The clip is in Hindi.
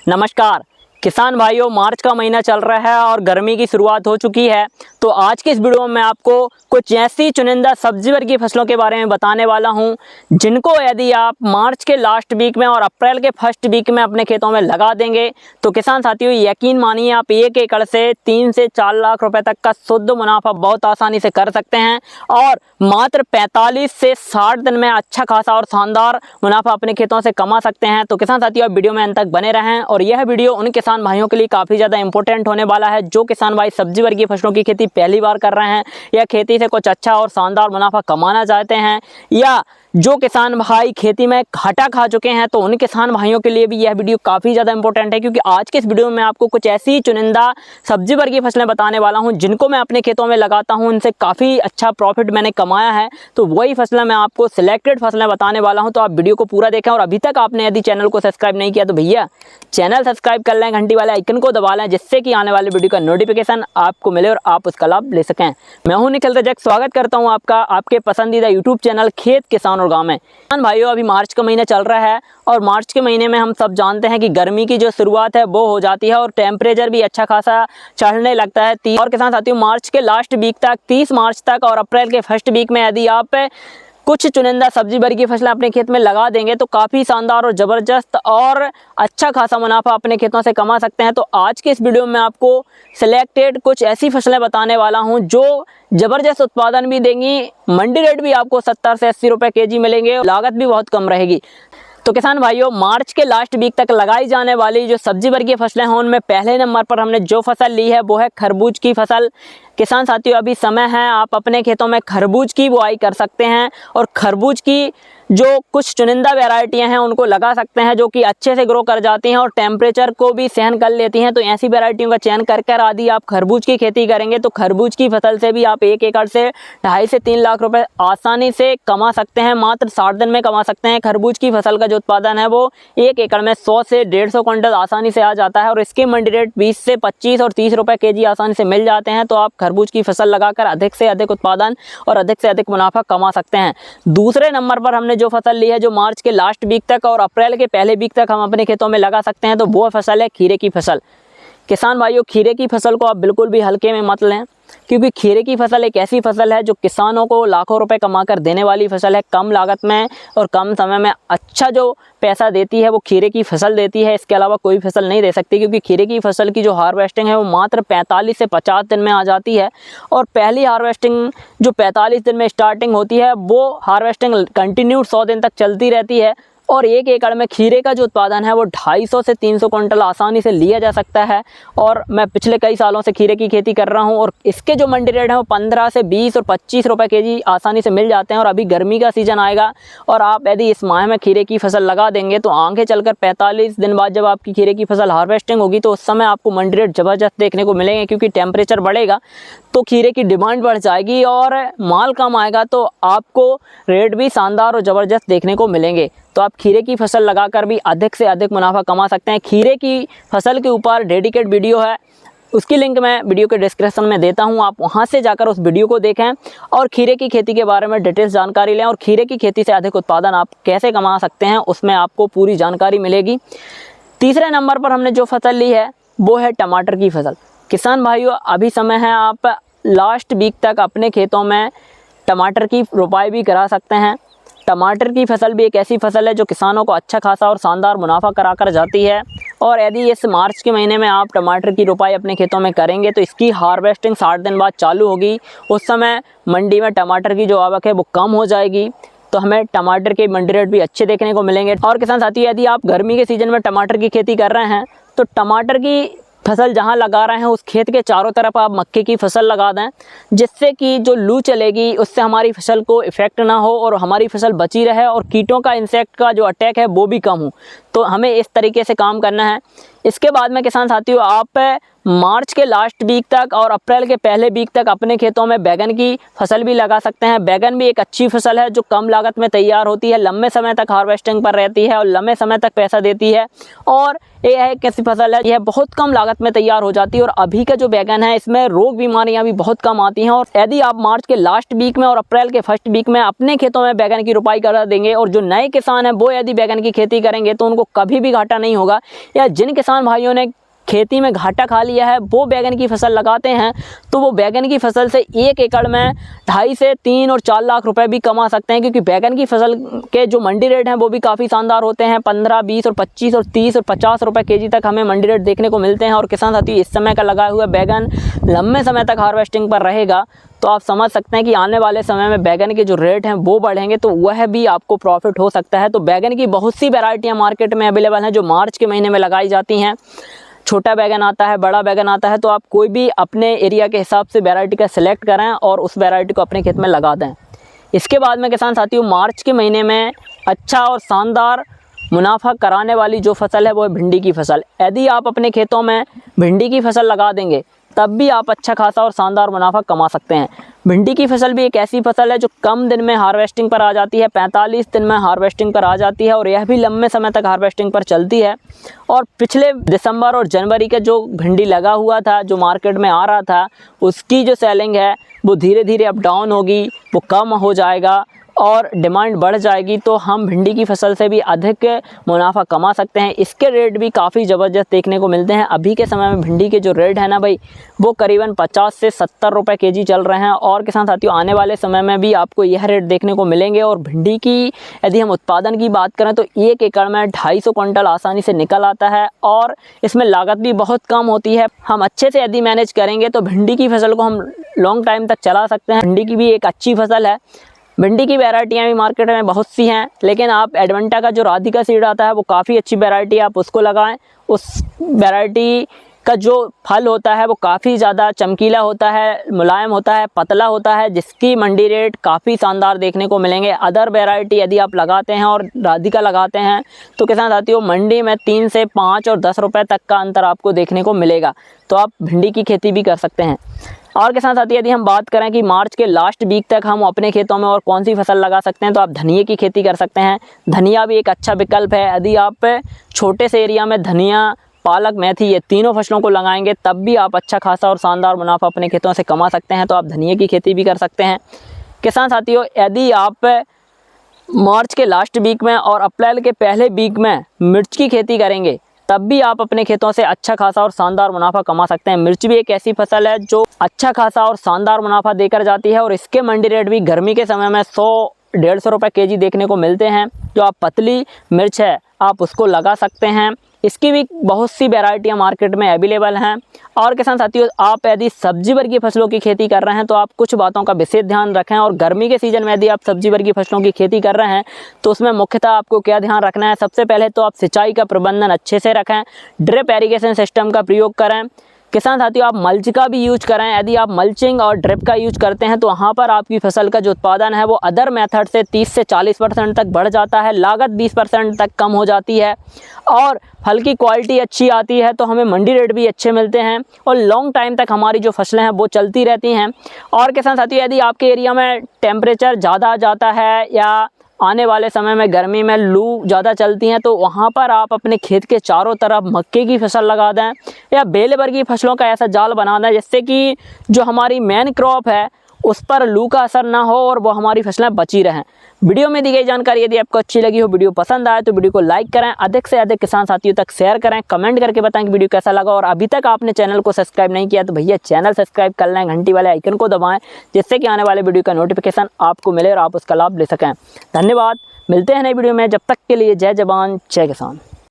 नमस्कार किसान भाइयों, मार्च का महीना चल रहा है और गर्मी की शुरुआत हो चुकी है। तो आज की इस वीडियो में मैं आपको कुछ ऐसी चुनिंदा सब्जी वर्गीय फसलों के बारे में बताने वाला हूं जिनको यदि आप मार्च के लास्ट वीक में और अप्रैल के फर्स्ट वीक में अपने खेतों में लगा देंगे तो किसान साथियों यकीन मानिए आप 1 एकड़ से 3 से 4 लाख रुपए तक का शुद्ध मुनाफा बहुत आसानी से कर सकते हैं और मात्र 45 से 60 दिन में अच्छा खासा और शानदार मुनाफा अपने खेतों से कमा सकते हैं। तो किसान साथियों आप वीडियो में अंत तक बने रहें और यह वीडियो उन किसान भाइयों के लिए काफ़ी ज़्यादा इंपॉर्टेंट होने वाला है जो किसान भाई सब्जी वर्गीय फसलों की खेती पहली बार कर रहे हैं या खेती से कुछ अच्छा और शानदार मुनाफा कमाना चाहते हैं या जो किसान भाई खेती में घाटा खा चुके हैं। तो उन किसान भाइयों के लिए भी यह वीडियो काफ़ी ज़्यादा इंपॉर्टेंट है क्योंकि आज के इस वीडियो में मैं आपको कुछ ऐसी चुनिंदा सब्जी वर्गीय फसलें बताने वाला हूं जिनको मैं अपने खेतों में लगाता हूं, उनसे काफ़ी अच्छा प्रॉफिट मैंने कमाया है। तो वही फसलें मैं आपको सिलेक्टेड फसलें बताने वाला हूँ, तो आप वीडियो को पूरा देखें। और अभी तक आपने यदि चैनल को सब्सक्राइब नहीं किया तो भैया चैनल सब्सक्राइब कर लें, घंटी वाले आइकन को दबा लें जिससे कि आने वाले वीडियो का नोटिफिकेशन आपको मिले और आप उसका लाभ ले सकें। मैं हूं निखिल रजक, स्वागत करता हूं आपका आपके पसंदीदा यूट्यूब चैनल खेत किसान और गाँव में। भाइयों अभी मार्च का महीना चल रहा है और मार्च के महीने में हम सब जानते हैं कि गर्मी की जो शुरुआत है वो हो जाती है और टेम्परेचर भी अच्छा खासा चढ़ने लगता है। और किसान साथियों मार्च के लास्ट वीक तक 30 मार्च तक और अप्रैल के फर्स्ट वीक में यदि आप कुछ चुनिंदा सब्जी वर्गीय फसलें अपने खेत में लगा देंगे तो काफ़ी शानदार और ज़बरदस्त और अच्छा खासा मुनाफा अपने खेतों से कमा सकते हैं। तो आज के इस वीडियो में आपको सिलेक्टेड कुछ ऐसी फसलें बताने वाला हूं जो ज़बरदस्त उत्पादन भी देंगी, मंडी रेट भी आपको 70 से 80 रुपये केजी मिलेंगे, लागत भी बहुत कम रहेगी। तो किसान भाइयों मार्च के लास्ट वीक तक लगाई जाने वाली जो सब्जी वर्गीय फसलें हैं उनमें पहले नंबर पर हमने जो फसल ली है वो है खरबूज की फसल। किसान साथियों अभी समय है आप अपने खेतों में खरबूज की बुआई कर सकते हैं और खरबूज की जो कुछ चुनिंदा वैरायटियां हैं उनको लगा सकते हैं जो कि अच्छे से ग्रो कर जाती हैं और टेम्परेचर को भी सहन कर लेती हैं। तो ऐसी वैरायटियों का चयन कर आदि आप खरबूज की खेती करेंगे तो खरबूज की फसल से भी आप 1 एकड़ से 2.5 से 3 लाख रुपए आसानी से कमा सकते हैं, मात्र 60 दिन में कमा सकते हैं। खरबूज की फसल का जो उत्पादन है वो 1 एकड़ में 100 से 150 क्विंटल आसानी से आ जाता है और इसके मंडी रेट 20 से 25 और 30 रुपए केजी आसानी से मिल जाते हैं। तो आप खरबूज की फसल लगाकर अधिक से अधिक उत्पादन और अधिक से अधिक मुनाफा कमा सकते हैं। दूसरे नंबर पर हमने जो फसल ली है जो मार्च के लास्ट वीक तक और अप्रैल के पहले वीक तक हम अपने खेतों में लगा सकते हैं तो वो फसल है खीरे की फसल। किसान भाइयों खीरे की फसल को आप बिल्कुल भी हल्के में मत लें क्योंकि खीरे की फसल एक ऐसी फसल है जो किसानों को लाखों रुपए कमाकर देने वाली फसल है। कम लागत में और कम समय में अच्छा जो पैसा देती है वो खीरे की फसल देती है, इसके अलावा कोई फसल नहीं दे सकती क्योंकि खीरे की फसल की जो हार्वेस्टिंग है वो मात्र 45 से 50 दिन में आ जाती है और पहली हार्वेस्टिंग जो 45 दिन में स्टार्टिंग होती है वो हार्वेस्टिंग कंटिन्यू 100 दिन तक चलती रहती है और 1 एकड़ में खीरे का जो उत्पादन है वो 250 से 300 क्विंटल आसानी से लिया जा सकता है। और मैं पिछले कई सालों से खीरे की खेती कर रहा हूं और इसके जो मंडी रेट है वो 15 से 20 और 25 रुपए केजी आसानी से मिल जाते हैं। और अभी गर्मी का सीजन आएगा और आप यदि इस माह में खीरे की फसल लगा देंगे तो आगे चलकर 45 दिन बाद जब आपकी खीरे की फसल हार्वेस्टिंग होगी तो उस समय आपको मंडी रेट ज़बरदस्त देखने को मिलेंगे क्योंकि टेम्परेचर बढ़ेगा तो खीरे की डिमांड बढ़ जाएगी और माल कम आएगा तो आपको रेट भी शानदार और ज़बरदस्त देखने को मिलेंगे। तो आप खीरे की फसल लगाकर भी अधिक से अधिक मुनाफा कमा सकते हैं। खीरे की फसल के ऊपर डेडिकेट वीडियो है, उसकी लिंक मैं वीडियो के डिस्क्रिप्शन में देता हूं, आप वहां से जाकर उस वीडियो को देखें और खीरे की खेती के बारे में डिटेल्स जानकारी लें और खीरे की खेती से अधिक उत्पादन आप कैसे कमा सकते हैं उसमें आपको पूरी जानकारी मिलेगी। तीसरे नंबर पर हमने जो फसल ली है वो है टमाटर की फसल। किसान भाइयों अभी समय है आप लास्ट वीक तक अपने खेतों में टमाटर की रोपाई भी करा सकते हैं। टमाटर की फसल भी एक ऐसी फसल है जो किसानों को अच्छा खासा और शानदार मुनाफा कराकर जाती है और यदि इस मार्च के महीने में आप टमाटर की रोपाई अपने खेतों में करेंगे तो इसकी हार्वेस्टिंग 60 दिन बाद चालू होगी। उस समय मंडी में टमाटर की जो आवक है वो कम हो जाएगी तो हमें टमाटर के मंडी रेट भी अच्छे देखने को मिलेंगे। और किसान साथी यदि आप गर्मी के सीज़न में टमाटर की खेती कर रहे हैं तो टमाटर की फसल जहां लगा रहे हैं उस खेत के चारों तरफ आप मक्के की फसल लगा दें जिससे कि जो लू चलेगी उससे हमारी फसल को इफेक्ट ना हो और हमारी फसल बची रहे और कीटों का इंसेक्ट का जो अटैक है वो भी कम हो। तो हमें इस तरीके से काम करना है। इसके बाद में किसान साथियों आप मार्च के लास्ट वीक तक और अप्रैल के पहले वीक तक अपने खेतों में बैगन की फसल भी लगा सकते हैं। बैगन भी एक अच्छी फसल है जो कम लागत में तैयार होती है, लंबे समय तक हार्वेस्टिंग पर रहती है और लंबे समय तक पैसा देती है। और यह एक ऐसी फसल है यह बहुत कम लागत में तैयार हो जाती है। और अभी का जो बैगन है इसमें रोग बीमारियां भी बहुत कम आती हैं। और यदि आप मार्च के लास्ट वीक में और अप्रैल के फर्स्ट वीक में अपने खेतों में बैगन की रोपाई करा देंगे और जो नए किसान हैं वो यदि बैगन की खेती करेंगे तो उनको कभी भी घाटा नहीं होगा। या जिन किसान भाइयों ने खेती में घाटा खा लिया है वो बैगन की फसल लगाते हैं तो वो बैगन की फसल से 1 एकड़ में 2.5 से 3 और 4 लाख रुपए भी कमा सकते हैं, क्योंकि बैगन की फसल के जो मंडी रेट हैं वो भी काफ़ी शानदार होते हैं। 15, 20 और 25 और 30 और 50 रुपए केजी तक हमें मंडी रेट देखने को मिलते हैं। और किसान साथी इस समय का लगा हुआ बैगन लंबे समय तक हार्वेस्टिंग पर रहेगा तो आप समझ सकते हैं कि आने वाले समय में बैगन के जो रेट हैं वो बढ़ेंगे तो वह भी आपको प्रॉफिट हो सकता है। तो बैगन की बहुत सी वैरायटियाँ मार्केट में अवेलेबल हैं जो मार्च के महीने में लगाई जाती हैं। छोटा बैगन आता है, बड़ा बैगन आता है, तो आप कोई भी अपने एरिया के हिसाब से वैरायटी का सिलेक्ट करें और उस वैरायटी को अपने खेत में लगा दें। इसके बाद में किसान साथियों मार्च के महीने में अच्छा और शानदार मुनाफा कराने वाली जो फसल है वो है भिंडी की फसल। यदि आप अपने खेतों में भिंडी की फसल लगा देंगे तब भी आप अच्छा खासा और शानदार मुनाफा कमा सकते हैं। भिंडी की फसल भी एक ऐसी फसल है जो कम दिन में हार्वेस्टिंग पर आ जाती है, 45 दिन में हार्वेस्टिंग पर आ जाती है और यह भी लंबे समय तक हार्वेस्टिंग पर चलती है। और पिछले दिसंबर और जनवरी के जो भिंडी लगा हुआ था जो मार्केट में आ रहा था उसकी जो सेलिंग है वो धीरे धीरे अप डाउन होगी, वो कम हो जाएगा और डिमांड बढ़ जाएगी तो हम भिंडी की फसल से भी अधिक मुनाफा कमा सकते हैं। इसके रेट भी काफ़ी ज़बरदस्त देखने को मिलते हैं। अभी के समय में भिंडी के जो रेट है ना भाई वो करीबन 50 से 70 रुपए केजी चल रहे हैं। और किसान साथियों आने वाले समय में भी आपको यह रेट देखने को मिलेंगे। और भिंडी की यदि हम उत्पादन की बात करें तो 1 एकड़ में 250 क्विंटल आसानी से निकल आता है और इसमें लागत भी बहुत कम होती है। हम अच्छे से यदि मैनेज करेंगे तो भिंडी की फसल को हम लॉन्ग टाइम तक चला सकते हैं। भिंडी की भी एक अच्छी फसल है। भिंडी की वैरायटियाँ भी मार्केट में बहुत सी हैं, लेकिन आप एडवेंटा का जो राधिका सीड आता है वो काफ़ी अच्छी वैरायटी है, आप उसको लगाएं। उस वैरायटी का जो फल होता है वो काफ़ी ज़्यादा चमकीला होता है, मुलायम होता है, पतला होता है, जिसकी मंडी रेट काफ़ी शानदार देखने को मिलेंगे। अदर वैरायटी यदि आप लगाते हैं और राधिका लगाते हैं तो किसान साथियों मंडी में 3 से 5 और 10 रुपये तक का अंतर आपको देखने को मिलेगा। तो आप भिंडी की खेती भी कर सकते हैं। और किसान साथी यदि हम बात करें कि मार्च के लास्ट वीक तक हम अपने खेतों में और कौन सी फसल लगा सकते हैं तो आप धनिया की खेती कर सकते हैं। धनिया भी एक अच्छा विकल्प है। यदि आप छोटे से एरिया में धनिया, पालक, मेथी ये तीनों फसलों को लगाएंगे तब भी आप अच्छा खासा और शानदार मुनाफा अपने खेतों से कमा सकते हैं। तो आप धनिया की खेती भी कर सकते हैं। किसान साथियों यदि आप मार्च के लास्ट वीक में और अप्रैल के पहले वीक में मिर्च की खेती करेंगे तब भी आप अपने खेतों से अच्छा खासा और शानदार मुनाफा कमा सकते हैं। मिर्च भी एक ऐसी फसल है जो अच्छा खासा और शानदार मुनाफा देकर जाती है और इसके मंडी रेट भी गर्मी के समय में 100-150 रुपये केजी देखने को मिलते हैं। जो आप पतली मिर्च है आप उसको लगा सकते हैं। इसकी भी बहुत सी वैरायटियां मार्केट में अवेलेबल हैं। और किसान साथियों आप यदि सब्जी वर्गीय फसलों की खेती कर रहे हैं तो आप कुछ बातों का विशेष ध्यान रखें। और गर्मी के सीज़न में यदि आप सब्जी वर्गीय फसलों की खेती कर रहे हैं तो उसमें मुख्यतः आपको क्या ध्यान रखना है। सबसे पहले तो आप सिंचाई का प्रबंधन अच्छे से रखें, ड्रिप इरिगेशन सिस्टम का प्रयोग करें। किसान साथियों आप मल्च का भी यूज करें। यदि आप मल्चिंग और ड्रिप का यूज करते हैं तो वहाँ पर आपकी फसल का जो उत्पादन है वो अदर मेथड से 30 से 40% तक बढ़ जाता है, लागत 20% तक कम हो जाती है और फल की क्वालिटी अच्छी आती है तो हमें मंडी रेट भी अच्छे मिलते हैं और लॉन्ग टाइम तक हमारी जो फसलें हैं वो चलती रहती हैं। और किसान साथियों यदि आपके एरिया में टेम्परेचर ज़्यादा जाता है या आने वाले समय में गर्मी में लू ज़्यादा चलती हैं तो वहाँ पर आप अपने खेत के चारों तरफ मक्के की फसल लगा दें या बेल वर्गीय फसलों का ऐसा जाल बना दें जिससे कि जो हमारी मेन क्रॉप है उस पर लू का असर ना हो और वो हमारी फसलें बची रहें। वीडियो में दी गई जानकारी यदि आपको अच्छी लगी हो, वीडियो पसंद आए तो वीडियो को लाइक करें, अधिक से अधिक किसान साथियों तक शेयर करें, कमेंट करके बताएं कि वीडियो कैसा लगा। और अभी तक आपने चैनल को सब्सक्राइब नहीं किया तो भैया चैनल सब्सक्राइब कर लें, घंटी वाले आइकन को दबाएं जिससे कि आने वाले वीडियो का नोटिफिकेशन आपको मिले और आप उसका लाभ ले सकें। धन्यवाद, मिलते हैं नई वीडियो में। जब तक के लिए जय जवान जय किसान।